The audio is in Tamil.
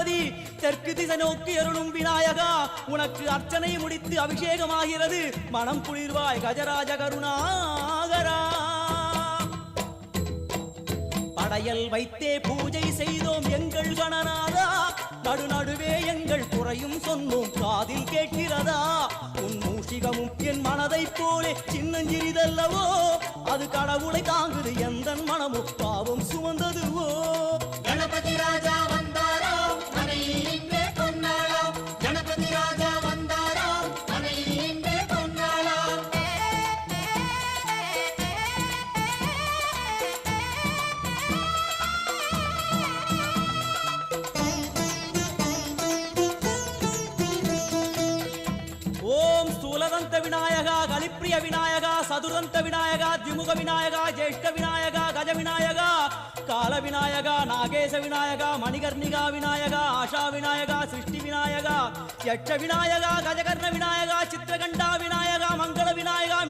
கணபதி தெற்கு திசை நோக்கி அருளும் விநாயகா உனக்கு அர்ச்சனை முடித்து அபிஷேகமாகிறது மனம் குளிர்வாய் கஜராஜ கருணாகரா படையல் வைத்தே பூஜை செய்தோம் எங்கள் கணநாதா நடுநடுவே எங்கள் குறையும் சொன்னோம் காதில் கேட்கிறதா உன் மூஷிகமும் என் மனதை போலே சின்னஞ்சிறிதல்லவோ அது கடவுளை தாங்குது எந்த மனமும் பாவம் சுமந்ததுவோ கணபதி ராஜா வந்தாரோ மனையில் இன்றே பொன்னாளோ கணபதி ராஜா வந்தாரோ மனையில் இன்றே பொன்னாளோ ஓம் ஸ்தூலதந்த விநாயகா கலிப்பிரிய விநாயகா சதுரந்த விநாயகா திமுக விநாயகா ஜேஷ்ட விநாயகா கஜ விநாயகா கால விநாயகா நாகேச விநாயகா மணிகர்ணிகா விநாயகா ஆஷா விநாயகா சிருஷ்டி விநாயகா யட்ச விநாயகா கஜகர்ண விநாயகா சித்திரகண்டா விநாயகா